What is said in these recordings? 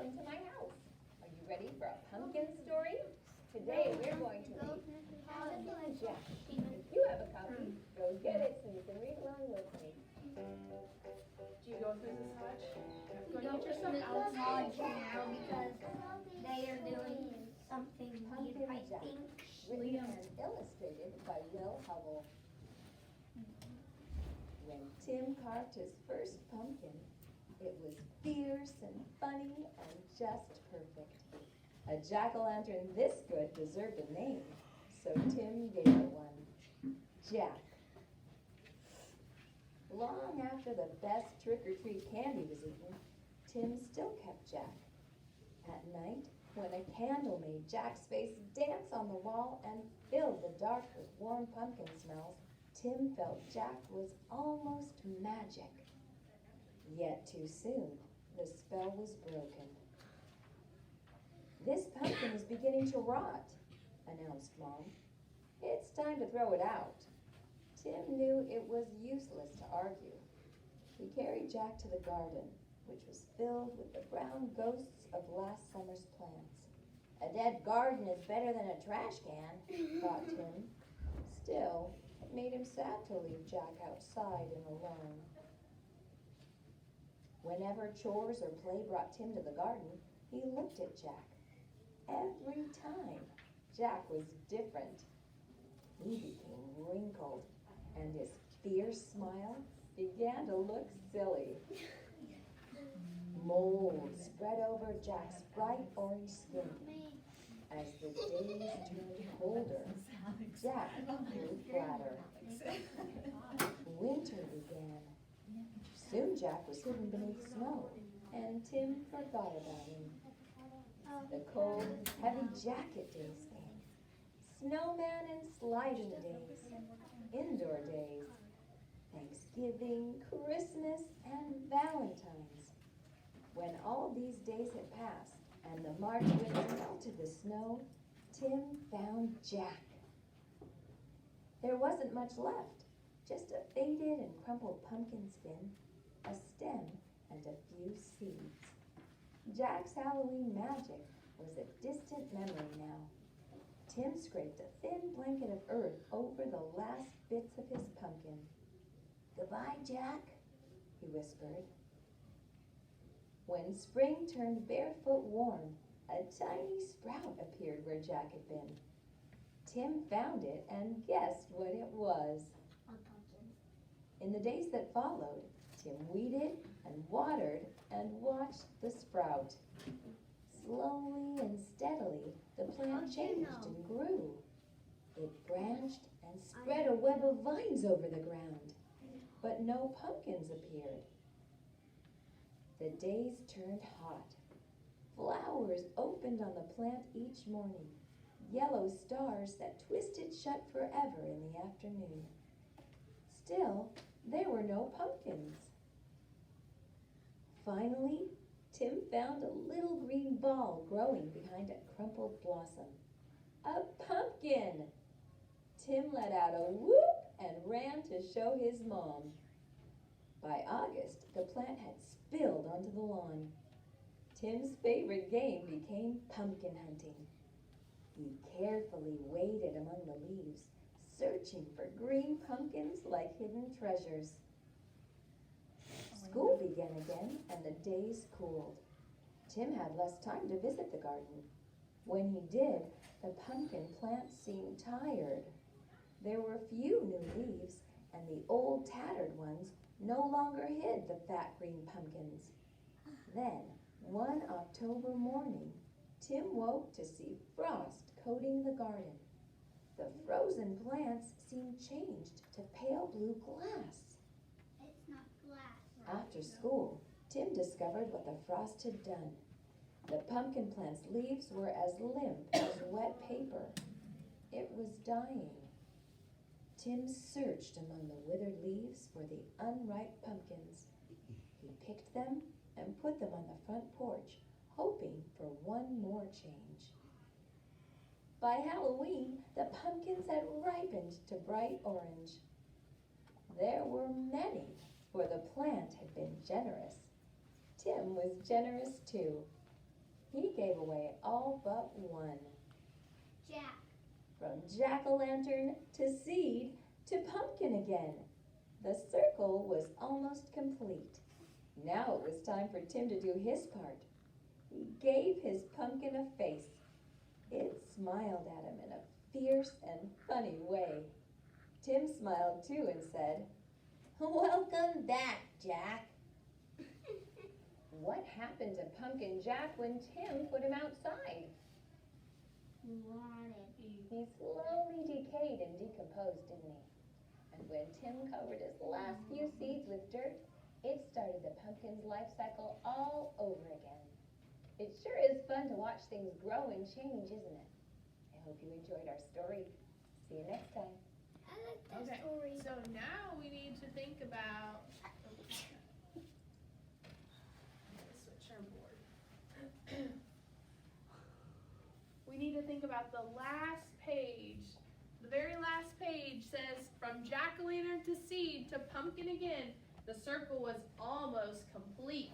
welcome to my house. Are you ready for a pumpkin story? Today we're going to read Pumpkin Jack. If you have a copy, go get it so you can read along with me. Do you go through this much? We go to some outside now because they are doing something Pumpkin I Jack, think. written and illustrated by Will Hubble. When Tim carved his first pumpkin, it was fierce and funny and just perfect. A jack-o'-lantern this good deserved a name, so Tim gave it one, Jack. Long after the best trick-or-treat candy was eaten, Tim still kept Jack. At night, when a candle made Jack's face dance on the wall and filled the dark with warm pumpkin smells, Tim felt Jack was almost magic. Yet too soon, the spell was broken. "This pumpkin is beginning to rot," announced Mom. "It's time to throw it out." Tim knew it was useless to argue. He carried Jack to the garden, which was filled with the brown ghosts of last summer's plants. "A dead garden is better than a trash can," thought Tim. Still, it made him sad to leave Jack outside and alone. Whenever chores or play brought Tim to the garden, he looked at Jack. Every time, Jack was different. He became wrinkled, and his fierce smile began to look silly. Mold spread over Jack's bright orange skin. As the days turned colder, Jack grew flatter. Winter began. Soon Jack was hidden beneath snow, and Tim forgot about him. The cold, heavy jacket days came. Snowman and sliding days, indoor days, Thanksgiving, Christmas, and Valentine's. When all these days had passed and the March wind melted the snow, Tim found Jack. There wasn't much left, just a faded and crumpled pumpkin skin, a stem, and a few seeds. Jack's Halloween magic was a distant memory now. Tim scraped a thin blanket of earth over the last bits of his pumpkin. "Goodbye, Jack," he whispered. When spring turned barefoot warm, a tiny sprout appeared where Jack had been. Tim found it and guessed what it was. A pumpkin. In the days that followed, Tim weeded and watered and watched the sprout. Slowly and steadily, the plant changed and grew. It branched and spread a web of vines over the ground, but no pumpkins appeared. The days turned hot. Flowers opened on the plant each morning, yellow stars that twisted shut forever in the afternoon. Still, there were no pumpkins. Finally, Tim found a little green ball growing behind a crumpled blossom. A pumpkin! Tim let out a whoop and ran to show his mom. By August, the plant had spilled onto the lawn. Tim's favorite game became pumpkin hunting. He carefully waded among the leaves, searching for green pumpkins like hidden treasures. School began again, and the days cooled. Tim had less time to visit the garden. When he did, the pumpkin plant seemed tired. There were few new leaves, and the old tattered ones no longer hid the fat green pumpkins. Then, one October morning, Tim woke to see frost coating the garden. The frozen plants seemed changed to pale blue glass. It's not glass. After school, Tim discovered what the frost had done. The pumpkin plant's leaves were as limp as wet paper. It was dying. Tim searched among the withered leaves for the unripe pumpkins. He picked them and put them on the front porch, hoping for one more change. By Halloween, the pumpkins had ripened to bright orange. There were many, for the plant had been generous. Tim was generous too. He gave away all but one. Jack. From jack-o'-lantern to seed to pumpkin again. The circle was almost complete. Now it was time for Tim to do his part. He gave his pumpkin a face. It smiled at him in a fierce and funny way. Tim smiled too and said, "Welcome back, Jack." What happened to Pumpkin Jack when Tim put him outside? He wanted. He slowly decayed and decomposed, didn't he? And when Tim covered his last few seeds with dirt, it started the pumpkin's life cycle all over again. It sure is fun to watch things grow and change, isn't it? I hope you enjoyed our story. See you next time. I like that Okay, story. so now we need to think about. Switch our board. We need to think about the last page. The very last page says, from jack-o'-lantern to seed to pumpkin again, the circle was almost complete.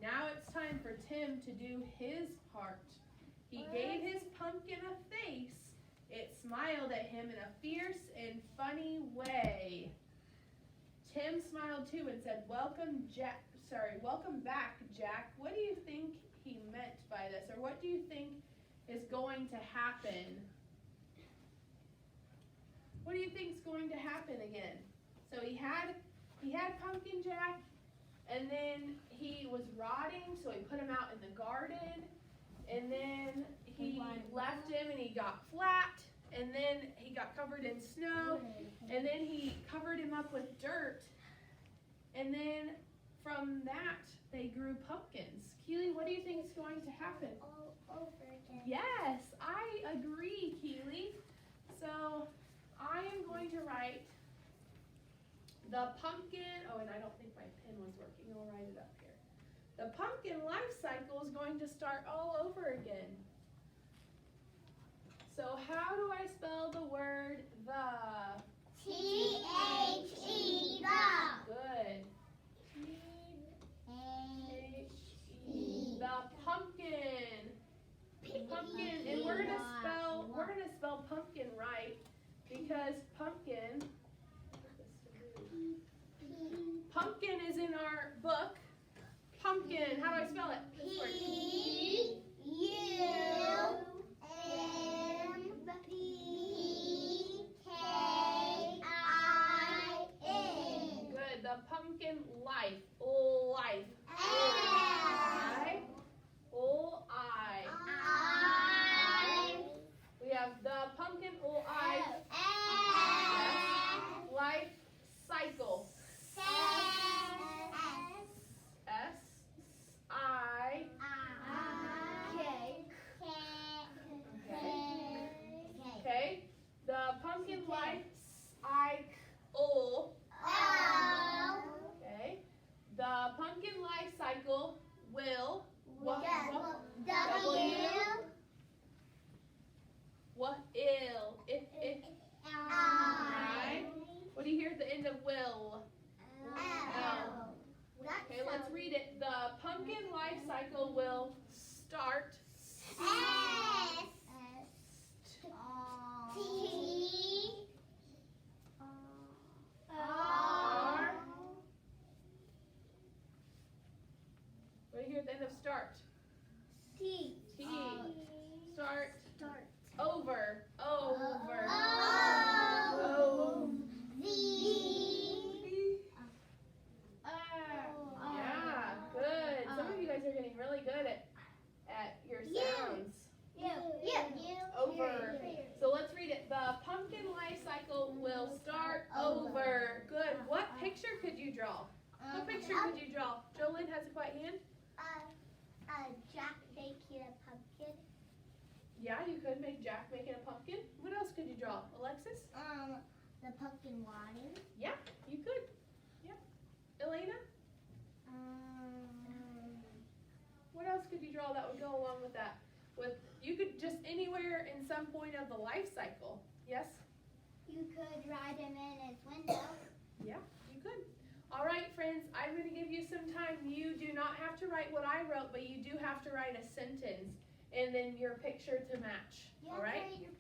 Now it's time for Tim to do his part. He gave his pumpkin a face. It smiled at him in a fierce and funny way. Tim smiled too and said, welcome back, Jack. What do you think he meant by this? Or what do you think is going to happen? What do you think is going to happen again? So he had Pumpkin Jack, and then he was rotting, so he put him out in the garden, and then he left him and he got flat, and then he got covered in snow, and then he covered him up with dirt, and then from that they grew pumpkins. Keely, what do you think is going to happen? All over again. Yes, I agree, Keely. So I am going to write the pumpkin, and I don't think my pen was working. I'll write it up here. The pumpkin life cycle is going to start all over again. So how do I spell the word the? T-H-E, the. Good. T-H-E, the pumpkin. Pumpkin, and we're gonna spell pumpkin right, because pumpkin is in our book. Pumpkin, how do I spell it? This word. P-U-M-P-K-I-N. Good, the pumpkin life. Life. I. O-I. We have the pumpkin O-I. Life cycle. S-I. Okay. The pumpkin life cycle. Okay. The pumpkin life cycle will. What ill? I. What do you hear at the end of will? L. Okay, let's read it. The pumpkin life cycle will start. What do you hear at the end of start? T. Start. Over. Yeah, good. Some of you guys are getting really good at your sounds. Over. So let's read it. The pumpkin life cycle will start over. Good. What picture could you draw? What picture could you draw? Jolyn has a quiet hand. Jack making a pumpkin. Yeah, you could make Jack making a pumpkin. What else could you draw? Alexis? The pumpkin wadding. Yeah, you could. Yeah. Elena? What else could you draw that would go along with that? You could just anywhere in some point of the life cycle. Yes? You could ride him in his window. Yeah, you could. All right, friends, I'm going to give you some time. You do not have to write what I wrote, but you do have to write a sentence and then your picture to match. You All have to right? write your